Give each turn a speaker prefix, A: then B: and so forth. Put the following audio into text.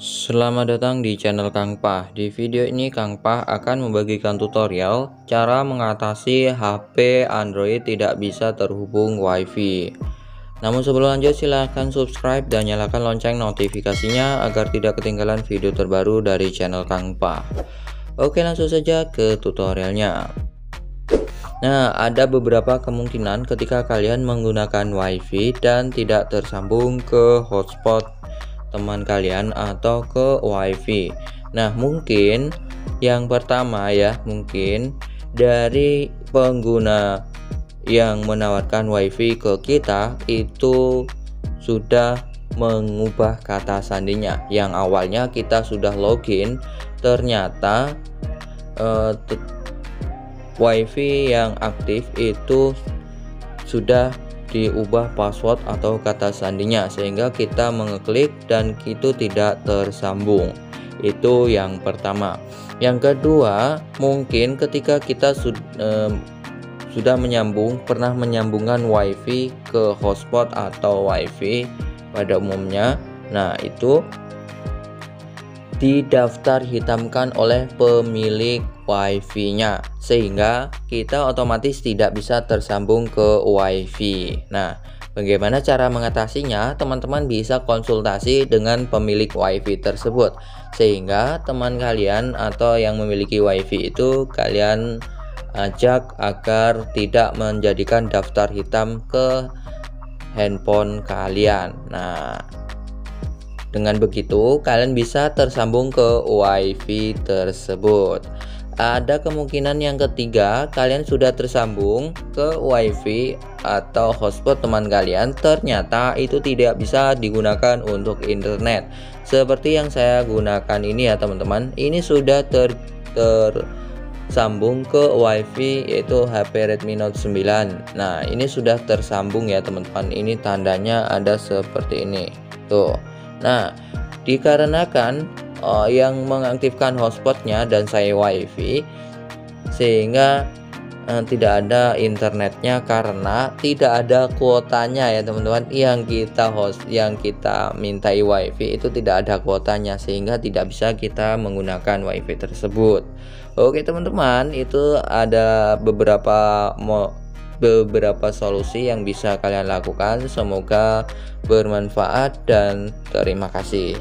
A: Selamat datang di channel Kang Pah. Di video ini Kang Pah akan membagikan tutorial cara mengatasi HP Android tidak bisa terhubung WiFi. Namun sebelum lanjut silahkan subscribe dan nyalakan lonceng notifikasinya agar tidak ketinggalan video terbaru dari channel Kang Pah. Oke, langsung saja ke tutorialnya. Nah, ada beberapa kemungkinan ketika kalian menggunakan WiFi dan tidak tersambung ke hotspot teman kalian atau ke WiFi. Nah, mungkin yang pertama ya, mungkin dari pengguna yang menawarkan WiFi ke kita itu sudah mengubah kata sandinya. Yang awalnya kita sudah login, ternyata WiFi yang aktif itu sudah diubah password atau kata sandinya sehingga kita mengeklik dan itu tidak tersambung. Itu yang pertama. Yang kedua, mungkin ketika kita sudah pernah menyambungkan WiFi ke hotspot atau WiFi pada umumnya, nah itu didaftar hitamkan oleh pemilik WiFi-nya sehingga kita otomatis tidak bisa tersambung ke WiFi. Nah, bagaimana cara mengatasinya? Teman-teman bisa konsultasi dengan pemilik WiFi tersebut sehingga teman kalian atau yang memiliki WiFi itu kalian ajak agar tidak menjadikan daftar hitam ke handphone kalian. Nah, dengan begitu, kalian bisa tersambung ke WiFi tersebut. Ada kemungkinan yang ketiga, kalian sudah tersambung ke WiFi atau hotspot teman kalian, ternyata itu tidak bisa digunakan untuk internet. Seperti yang saya gunakan ini ya teman-teman, ini sudah tersambung ke WiFi yaitu HP Redmi Note 9. Nah, ini sudah tersambung ya teman-teman. Ini tandanya ada seperti ini. Tuh. Nah, dikarenakan yang mengaktifkan hotspotnya dan saya WiFi sehingga tidak ada internetnya karena tidak ada kuotanya ya teman-teman. Yang kita mintai WiFi itu tidak ada kuotanya sehingga tidak bisa kita menggunakan WiFi tersebut. Oke teman-teman, itu ada beberapa solusi yang bisa kalian lakukan. Semoga bermanfaat dan terima kasih.